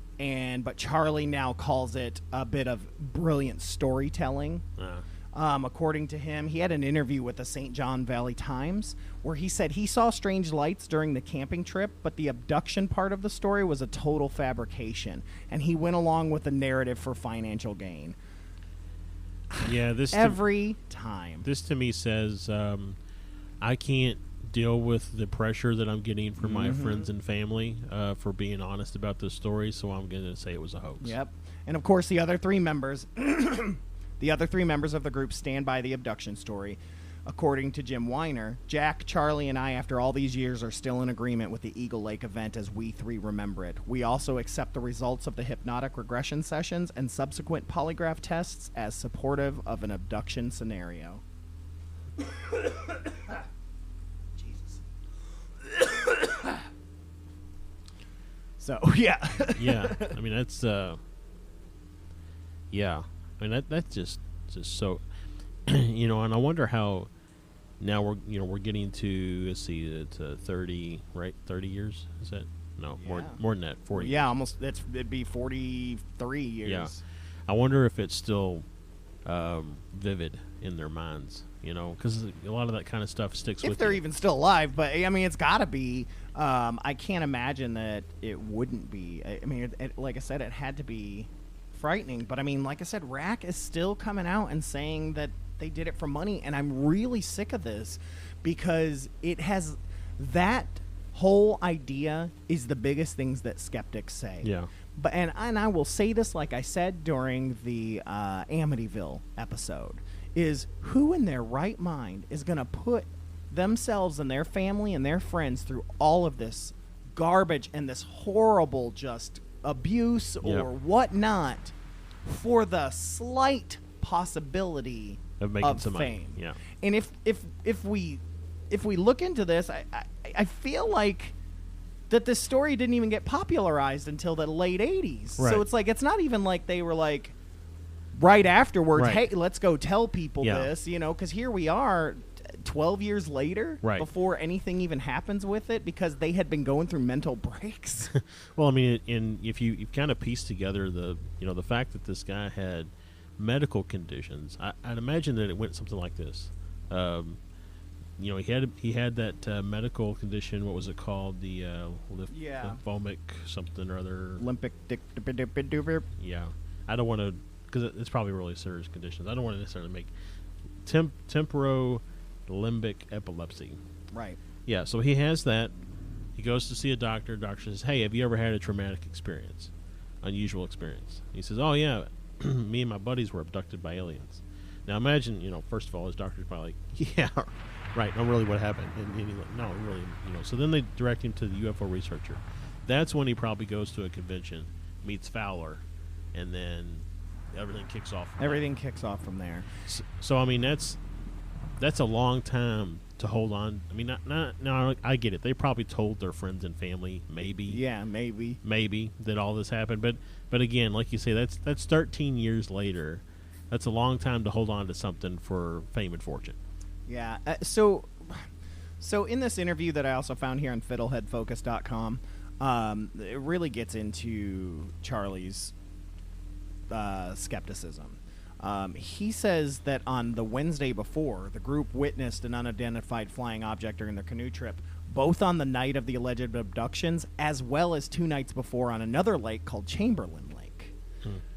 but Charlie now calls it a bit of brilliant storytelling. According to him, he had an interview with the St. John Valley Times where he said he saw strange lights during the camping trip, but the abduction part of the story was a total fabrication, and he went along with the narrative for financial gain. Yeah, every time. This to me says I can't deal with the pressure that I'm getting from my friends and family for being honest about this story, so I'm going to say it was a hoax. Yep. And of course, the other three members of the group stand by the abduction story. According to Jim Weiner, Jack, Charlie, and I, after all these years, are still in agreement with the Eagle Lake event as we three remember it. We also accept the results of the hypnotic regression sessions and subsequent polygraph tests as supportive of an abduction scenario. Jesus. So, yeah. Yeah. I mean, that's, yeah. I mean, that's just so, and I wonder how now we're getting to, let's see, it's 30, right? 30 years? Is that? No, Yeah. more than that, 40. Yeah, almost. It'd be 43 years. Yeah. I wonder if it's still vivid in their minds, because a lot of that kind of stuff sticks with if they're you. even still alive. But I mean, it's got to be. I can't imagine that it wouldn't be. I mean, like I said, it had to be frightening. But I mean, like I said, Rack is still coming out and saying that they did it for money, and I'm really sick of this because it has that whole idea is the biggest things that skeptics say. Yeah. But and I will say this, like I said during the Amityville episode, is who in their right mind is going to put themselves and their family and their friends through all of this garbage and this horrible just abuse or whatnot for the slight possibility of making of some fame. money. Yeah. And if we look into this, I feel like that this story didn't even get popularized until the late 80s. Right. So it's like, it's not even like they were like right afterwards, Right. hey, let's go tell people Yeah. this, because here we are 12 years later Right. before anything even happens with it, because they had been going through mental breaks. Well, I mean, if you kind of piece together the fact that this guy had medical conditions, I'd imagine that it went something like this. He had that medical condition. What was it called? The lymphomic something or other. Olympic Yeah, I don't want to, because it's probably really serious conditions. I don't want to necessarily make temporolimbic epilepsy. Right. Yeah, so he has that. He goes to see a doctor. Doctor says, "Hey, have you ever had a traumatic experience, unusual experience?" He says, "Oh yeah, me and my buddies were abducted by aliens." Now imagine, first of all, his doctor's probably like, "Yeah, right, no, really, what happened?" And he's like, "No, really, So then they direct him to the UFO researcher. That's when he probably goes to a convention, meets Fowler, and then everything kicks off. Everything kicks off from there. So I mean, that's a long time to hold on. I mean, no, I get it. They probably told their friends and family, maybe. Yeah, maybe that all this happened. But again, like you say, that's 13 years later. That's a long time to hold on to something for fame and fortune. Yeah. So in this interview that I also found here on fiddleheadfocus.com, it really gets into Charlie's skepticism. He says that on the Wednesday before, the group witnessed an unidentified flying object during their canoe trip, both on the night of the alleged abductions as well as 2 nights before on another lake called Chamberlain Lake.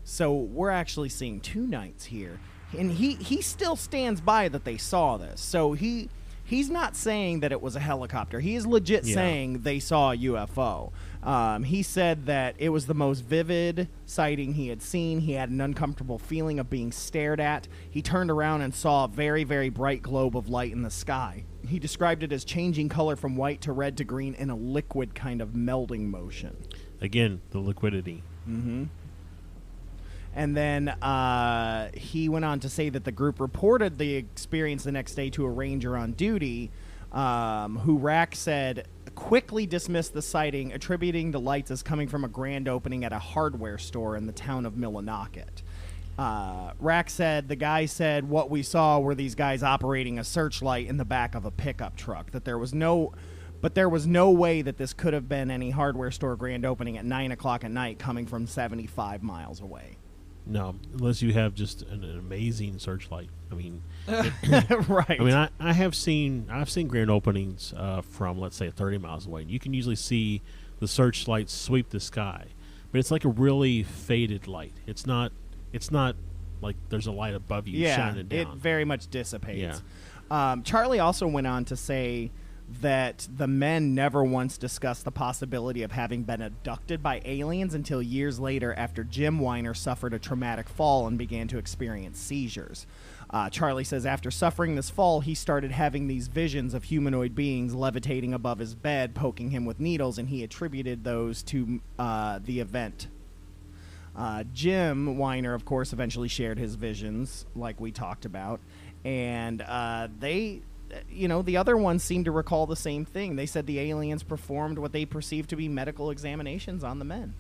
So we're actually seeing 2 nights here. And he still stands by that they saw this. So he's not saying that it was a helicopter. He is legit saying they saw a UFO. He said that it was the most vivid sighting he had seen. He had an uncomfortable feeling of being stared at. He turned around and saw a very, very bright globe of light in the sky. He described it as changing color from white to red to green in a liquid kind of melding motion. Again, the liquidity. Mm-hmm. And then he went on to say that the group reported the experience the next day to a ranger on duty, who Rack said quickly dismissed the sighting, attributing the lights as coming from a grand opening at a hardware store in the town of Millinocket. Rack said the guy said what we saw were these guys operating a searchlight in the back of a pickup truck, that there was no But there was no way that this could have been any hardware store grand opening at 9 o'clock at night coming from 75 miles away. No, unless you have just an amazing searchlight. I mean, right. I mean, I've seen grand openings from, let's say, 30 miles away. You can usually see the searchlight sweep the sky, but it's like a really faded light. It's not like there's a light above you shining down. It very much dissipates. Yeah. Charlie also went on to say that the men never once discussed the possibility of having been abducted by aliens until years later after Jim Weiner suffered a traumatic fall and began to experience seizures. Charlie says after suffering this fall, he started having these visions of humanoid beings levitating above his bed, poking him with needles, and he attributed those to the event. Jim Weiner, of course, eventually shared his visions, like we talked about, and the other ones seemed to recall the same thing. They said the aliens performed what they perceived to be medical examinations on the men.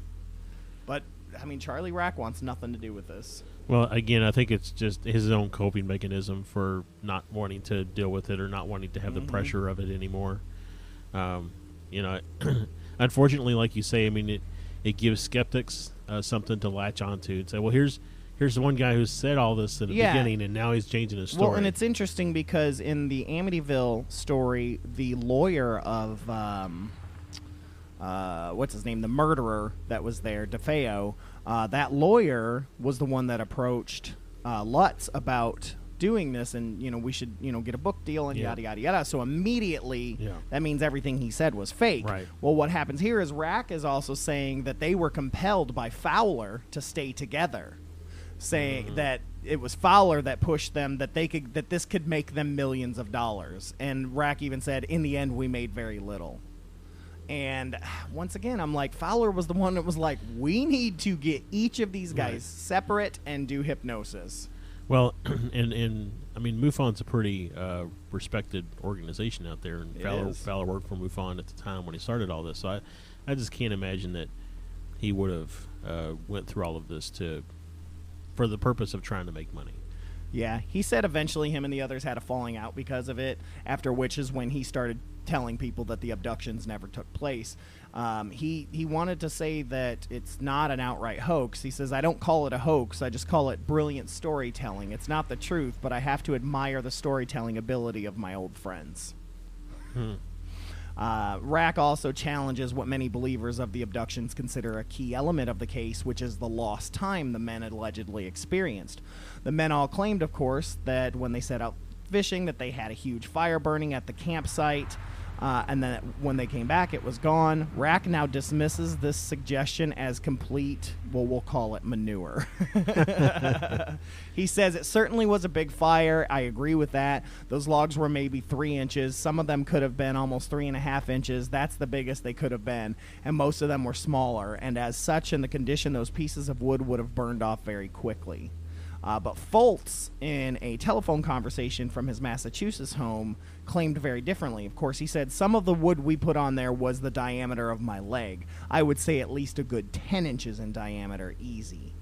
But, I mean, Charlie Rack wants nothing to do with this. Well, again, I think it's just his own coping mechanism for not wanting to deal with it or not wanting to have the pressure of it anymore. Unfortunately, like you say, I mean, it gives skeptics something to latch onto and say, well, here's the one guy who said all this in the beginning, and now he's changing his story. Well, and it's interesting because in the Amityville story, the lawyer of what's his name, the murderer that was there, DeFeo, that lawyer was the one that approached Lutz about doing this, and we should get a book deal and yada yada yada. So immediately that means everything he said was fake. Right. Well, what happens here is Rack is also saying that they were compelled by Fowler to stay together, saying that it was Fowler that pushed them, that this could make them millions of dollars. And Rack even said, in the end, we made very little. And once again, I'm like, Fowler was the one that was like, we need to get each of these guys separate and do hypnosis. Well, and I mean, MUFON's a pretty respected organization out there, and Fowler worked for MUFON at the time when he started all this. So I just can't imagine that he would have went through all of this for the purpose of trying to make money. Yeah, he said eventually him and the others had a falling out because of it, after which is when he started telling people that the abductions never took place. He wanted to say that it's not an outright hoax. He says, I don't call it a hoax, I just call it brilliant storytelling. It's not the truth, but I have to admire the storytelling ability of my old friends. Rack also challenges what many believers of the abductions consider a key element of the case, which is the lost time the men allegedly experienced. The men all claimed, of course, that when they set out fishing, that they had a huge fire burning at the campsite, and then when they came back, it was gone. Rack now dismisses this suggestion as complete, well, we'll call it manure. He says it certainly was a big fire. I agree with that. Those logs were maybe 3 inches. Some of them could have been almost 3.5 inches. That's the biggest they could have been. And most of them were smaller. And as such, in the condition, those pieces of wood would have burned off very quickly. But Foltz, in a telephone conversation from his Massachusetts home, claimed very differently. Of course, he said, some of the wood we put on there was the diameter of my leg. I would say at least a good 10 inches in diameter, easy.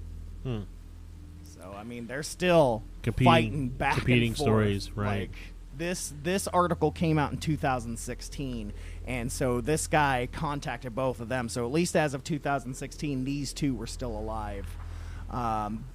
So, I mean, they're still fighting back competing and forth. Stories, right. Like, this article came out in 2016, and so this guy contacted both of them. So at least as of 2016, these two were still alive.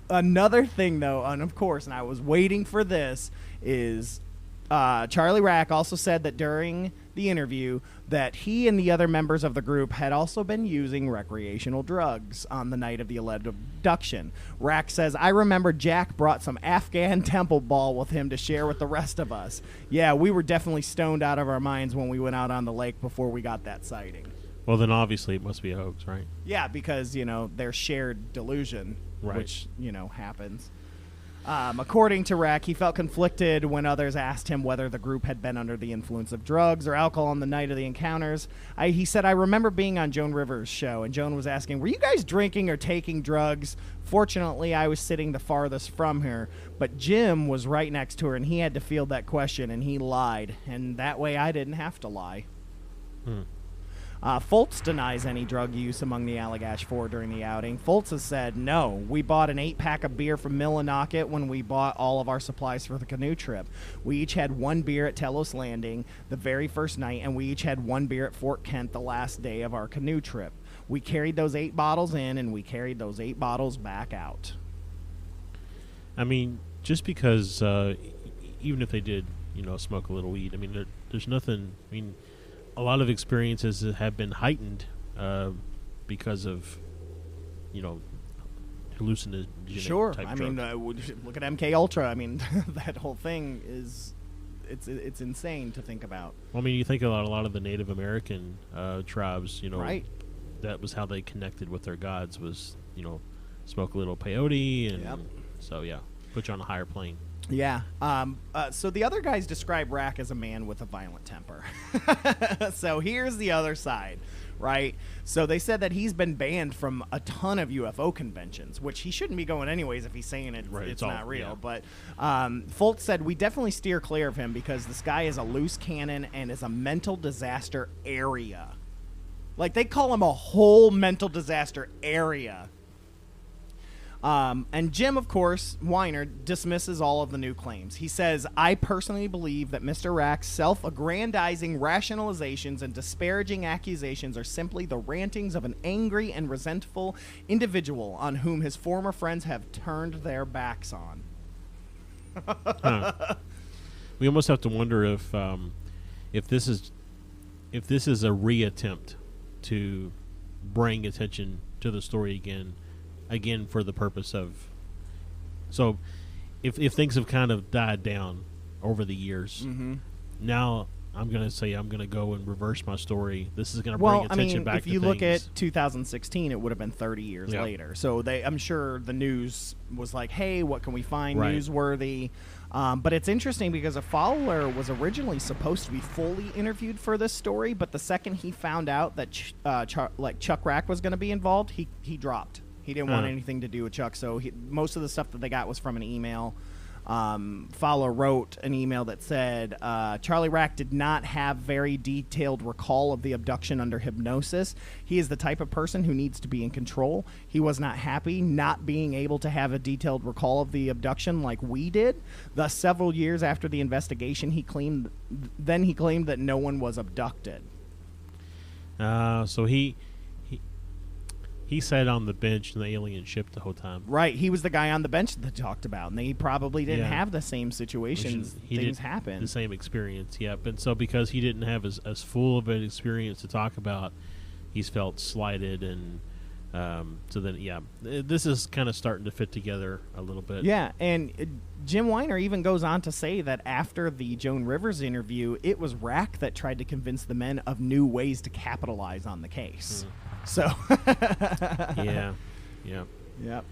Another thing, though, and of course, and I was waiting for this, is Charlie Rack also said that during the interview that he and the other members of the group had also been using recreational drugs on the night of the alleged abduction. Rack says, I remember Jack brought some Afghan temple ball with him to share with the rest of us. Yeah, we were definitely stoned out of our minds when we went out on the lake before we got that sighting. Well, then obviously it must be a hoax, right? Yeah, because, their shared delusion, right, which, happens. According to Rack, he felt conflicted when others asked him whether the group had been under the influence of drugs or alcohol on the night of the encounters. He said, I remember being on Joan Rivers' show, and Joan was asking, were you guys drinking or taking drugs? Fortunately, I was sitting the farthest from her, but Jim was right next to her, and he had to field that question, and he lied. And that way I didn't have to lie. Foltz denies any drug use among the Allagash Four during the outing. Foltz has said, no, we bought an 8-pack of beer from Millinocket when we bought all of our supplies for the canoe trip. We each had 1 beer at Telos Landing the very first night, and we each had 1 beer at Fort Kent the last day of our canoe trip. We carried those 8 bottles in, and we carried those 8 bottles back out. I mean, just because even if they did, smoke a little weed, I mean, there's nothing. I mean, a lot of experiences have been heightened because of, hallucinogenic Sure. type I drugs. mean, look at MK Ultra. I mean, that whole thing is, it's insane to think about. Well, I mean, you think about a lot of the Native American tribes, Right. that was how they connected with their gods was, smoke a little peyote, and Yep. so yeah, put you on a higher plane. Yeah. So the other guys describe Rack as a man with a violent temper. So here's the other side, right? So they said that he's been banned from a ton of UFO conventions, which he shouldn't be going anyways if he's saying Right, it's it's not all- real. yeah. But Foltz said, we definitely steer clear of him because this guy is a loose cannon and is a mental disaster area. Like, they call him a whole mental disaster area. And Jim, of course, Weiner, dismisses all of the new claims. He says, I personally believe that Mr. Rack's self-aggrandizing rationalizations and disparaging accusations are simply the rantings of an angry and resentful individual on whom his former friends have turned their backs on. Huh. We almost have to wonder if this is a reattempt to bring attention to the story again for the purpose of, so if things have kind of died down over the years, now I'm going to say I'm going to go and reverse my story. This is going to bring attention back to things. If you look at 2016, it would have been 30 years Yeah. later. So I'm sure the news was like, hey, what can we find Right. newsworthy? But it's interesting because a Fowler was originally supposed to be fully interviewed for this story, but the second he found out that Chuck Rack was going to be involved, he dropped. He didn't want anything to do with Chuck, so most of the stuff that they got was from an email. Fowler wrote an email that said, Charlie Rack did not have very detailed recall of the abduction under hypnosis. He is the type of person who needs to be in control. He was not happy not being able to have a detailed recall of the abduction like we did. Thus, several years after the investigation, he claimed that no one was abducted. So he sat on the bench in the alien ship the whole time. Right, he was the guy on the bench that they talked about, and they probably didn't Yeah. have the same situations. He Things did happen. the same experience, yeah. But so because he didn't have as full of an experience to talk about, he's felt slighted, and so then this is kind of starting to fit together a little bit. Yeah, and Jim Weiner even goes on to say that after the Joan Rivers interview, it was Rack that tried to convince the men of new ways to capitalize on the case. So yeah. Yep.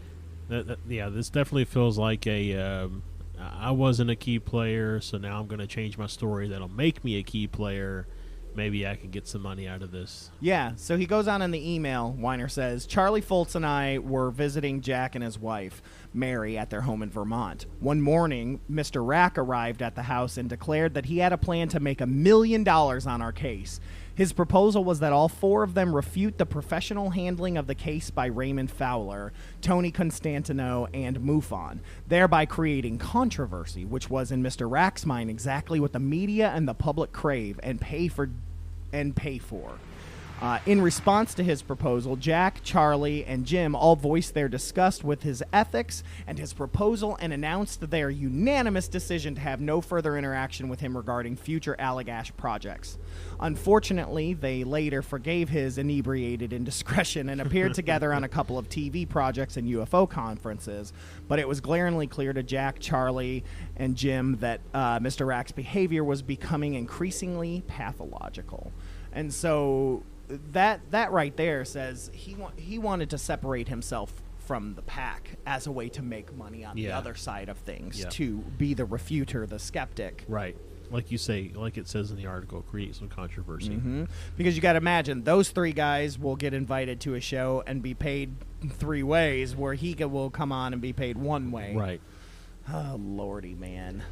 This definitely feels like I wasn't a key player, so now I'm going to change my story that'll make me a key player. Maybe I can get some money out of this. Yeah, so he goes on in the email. Weiner says, Charlie Foltz and I were visiting Jack and his wife, Mary, at their home in Vermont. One morning, Mr. Rack arrived at the house and declared that he had a plan to make $1 million on our case. His proposal was that all 4 of them refute the professional handling of the case by Raymond Fowler, Tony Constantino, and MUFON, thereby creating controversy, which was, in Mr. Rack's mind, exactly what the media and the public crave and pay for. In response to his proposal, Jack, Charlie, and Jim all voiced their disgust with his ethics and his proposal and announced their unanimous decision to have no further interaction with him regarding future Allagash projects. Unfortunately, they later forgave his inebriated indiscretion and appeared together on a couple of TV projects and UFO conferences, but it was glaringly clear to Jack, Charlie, and Jim that Mr. Rack's behavior was becoming increasingly pathological. And so that right there says he wanted to separate himself from the pack as a way to make money on the other side of things, to be the refuter, the skeptic. Right. Like you say, like it says in the article, create some controversy. Because you got to imagine, those 3 guys will get invited to a show and be paid 3 ways, where he will come on and be paid 1 way. Right. Oh, lordy, man.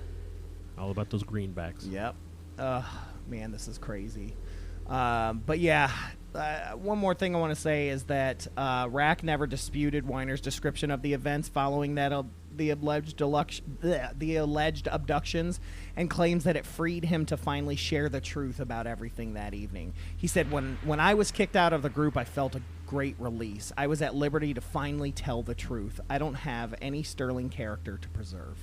All about those greenbacks. Yep. Man, this is crazy. But yeah, one more thing I want to say is that Rack never disputed Weiner's description of the events following that the alleged abductions, and claims that it freed him to finally share the truth about everything that evening. He said, when I was kicked out of the group, I felt a great release. I was at liberty to finally tell the truth. I don't have any sterling character to preserve.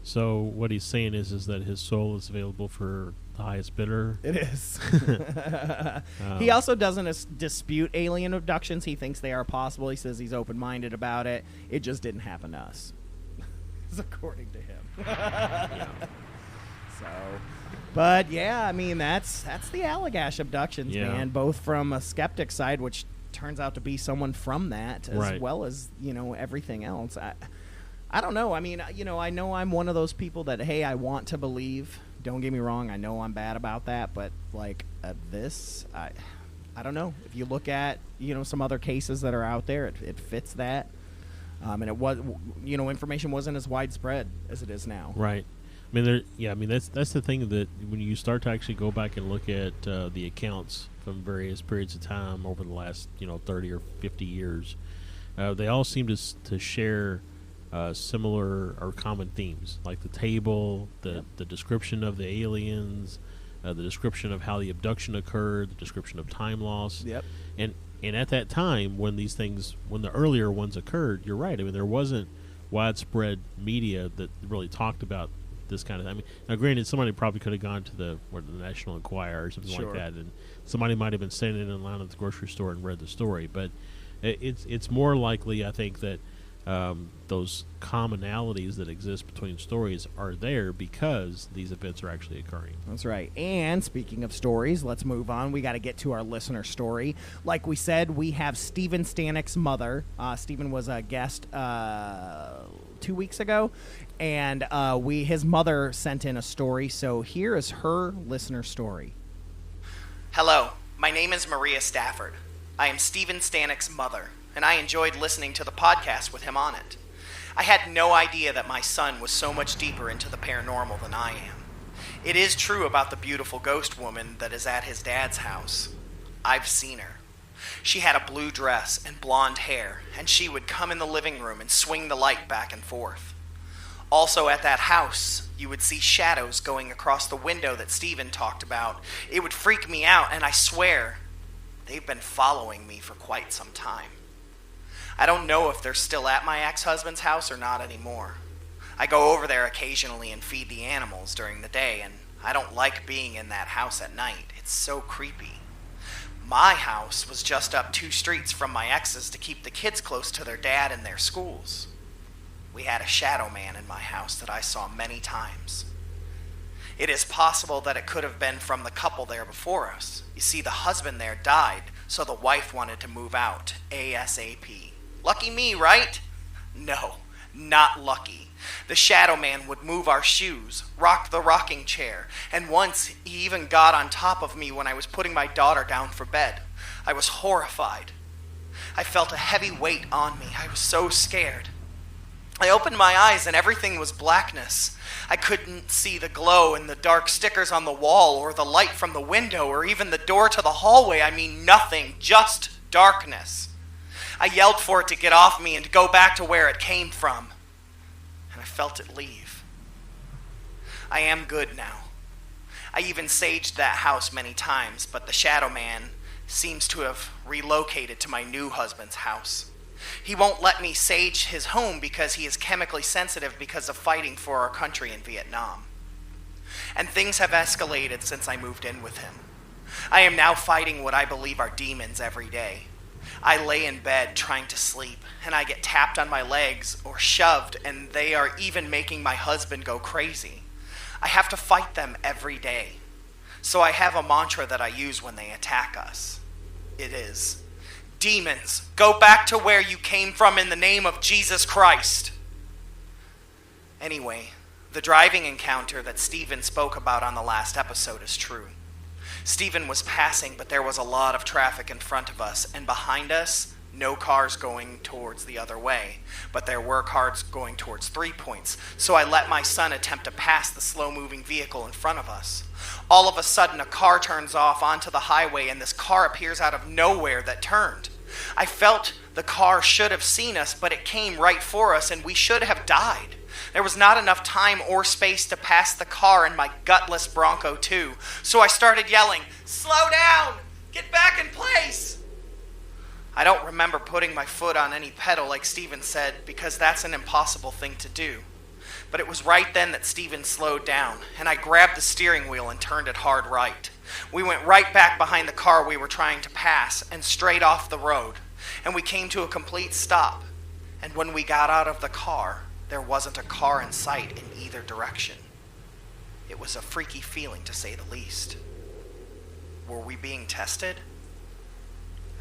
So what he's saying is that his soul is available for the highest bidder. It is. He also doesn't dispute alien abductions. He thinks they are possible. He says he's open-minded about it. It just didn't happen to us, according to him. Yeah. So, but yeah, I mean that's the Allagash abductions, Yeah. man. Both from a skeptic side, which turns out to be someone from that, as Right. well as everything else. I don't know. I mean, I know I'm one of those people that, hey, I want to believe. Don't get me wrong. I know I'm bad about that, but like this, I don't know. If you look at some other cases that are out there, it fits that. And it was, information wasn't as widespread as it is now. Right. I mean, that's the thing, that when you start to actually go back and look at the accounts from various periods of time over the last 30 or 50 years, they all seem to share similar or common themes, like the table, the description of the aliens, the description of how the abduction occurred, the description of time loss. Yep. And at that time, when the earlier ones occurred, you're right. I mean, there wasn't widespread media that really talked about this kind of thing. I mean, now granted, somebody probably could have gone to the National Enquirer or something Sure. like that, and somebody might have been standing in line at the grocery store and read the story. But it's more likely, I think, that those commonalities that exist between stories are there because these events are actually occurring. That's right. And speaking of stories, let's move on. We got to get to our listener story. Like we said, we have Stephen Stanek's mother. Stephen was a guest 2 weeks ago, and his mother sent in a story. So here is her listener story. Hello, my name is Maria Stafford. I am Stephen Stanek's mother, and I enjoyed listening to the podcast with him on it. I had no idea that my son was so much deeper into the paranormal than I am. It is true about the beautiful ghost woman that is at his dad's house. I've seen her. She had a blue dress and blonde hair, and she would come in the living room and swing the light back and forth. Also at that house, you would see shadows going across the window that Stephen talked about. It would freak me out, and I swear, they've been following me for quite some time. I don't know if they're still at my ex-husband's house or not anymore. I go over there occasionally and feed the animals during the day, and I don't like being in that house at night. It's so creepy. My house was just up 2 streets from my ex's to keep the kids close to their dad and their schools. We had a shadow man in my house that I saw many times. It is possible that it could have been from the couple there before us. You see, the husband there died, so the wife wanted to move out ASAP. Lucky me, right? No, not lucky. The shadow man would move our shoes, rock the rocking chair, and once he even got on top of me when I was putting my daughter down for bed. I was horrified. I felt a heavy weight on me. I was so scared. I opened my eyes and everything was blackness. I couldn't see the glow and the dark stickers on the wall or the light from the window or even the door to the hallway. I mean nothing, just darkness. I yelled for it to get off me and to go back to where it came from. And I felt it leave. I am good now. I even saged that house many times, but the shadow man seems to have relocated to my new husband's house. He won't let me sage his home because he is chemically sensitive because of fighting for our country in Vietnam. And things have escalated since I moved in with him. I am now fighting what I believe are demons every day. I lay in bed trying to sleep, and I get tapped on my legs or shoved, and they are even making my husband go crazy. I have to fight them every day. So I have a mantra that I use when they attack us. It is, demons, go back to where you came from in the name of Jesus Christ. Anyway, the driving encounter that Stephen spoke about on the last episode is true. Stephen was passing, but there was a lot of traffic in front of us, and behind us, No cars going towards the other way, but there were cars going towards 3 Points, so I let my son attempt to pass the slow-moving vehicle in front of us. All of a sudden, a car turns off onto the highway, and this car appears out of nowhere that turned. I felt the car should have seen us, but it came right for us, and we should have died. There was not enough time or space to pass the car and my gutless Bronco too, so I started yelling, "Slow down! Get back in place!" I don't remember putting my foot on any pedal like Stephen said, because that's an impossible thing to do. But it was right then that Stephen slowed down, and I grabbed the steering wheel and turned it hard right. We went right back behind the car we were trying to pass and straight off the road, and we came to a complete stop. And when we got out of the car, there wasn't a car in sight in either direction. It was a freaky feeling, to say the least. Were we being tested?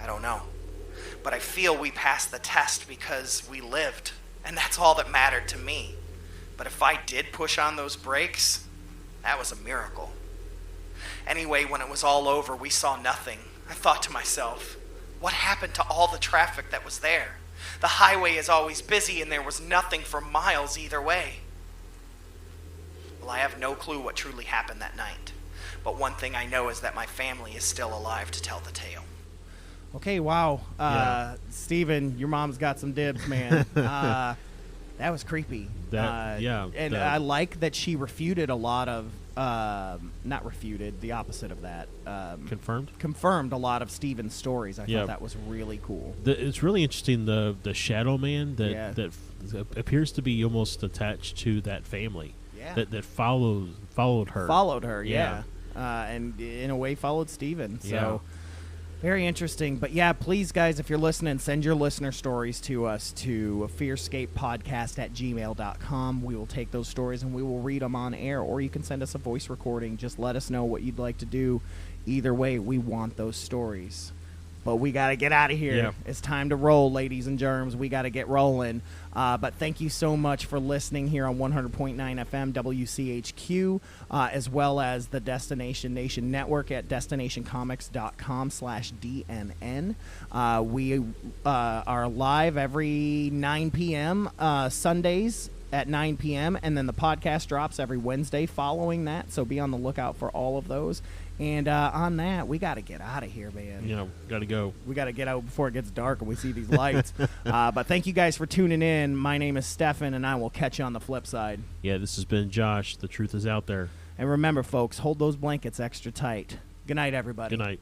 I don't know. But I feel we passed the test because we lived, and that's all that mattered to me. But if I did push on those brakes, that was a miracle. Anyway, when it was all over, we saw nothing. I thought to myself, what happened to all the traffic that was there? The highway is always busy, and there was nothing for miles either way. Well, I have no clue what truly happened that night. But one thing I know is that my family is still alive to tell the tale. Okay, wow. Steven, your mom's got some dibs, man. That was creepy. And I like that she refuted a lot of, not refuted, the opposite of that. Confirmed a lot of Steven's stories. I thought that was really cool. It's really interesting, the Shadow Man that appears to be almost attached to that family. Yeah. That followed her. Followed her, yeah. And in a way followed Steven. So very interesting. But yeah, please, guys, if you're listening, send your listener stories to us to fearscapepodcast@gmail.com. We will take those stories and we will read them on air, or you can send us a voice recording. Just let us know what you'd like to do. Either way, we want those stories. But we got to get out of here. Yeah. It's time to roll, ladies and germs. We got to get rolling. But thank you so much for listening here on 100.9 FM WCHQ, as well as the Destination Nation Network at destinationcomics.com/DNN. We are live every 9 p.m. Sundays at 9 p.m., and then the podcast drops every Wednesday following that, so be on the lookout for all of those. And on that, we got to get out of here, man. Yeah, got to go. We got to get out before it gets dark and we see these lights. But thank you guys for tuning in. My name is Stefan, and I will catch you on the flip side. Yeah, this has been Josh. The truth is out there. And remember, folks, hold those blankets extra tight. Good night, everybody. Good night.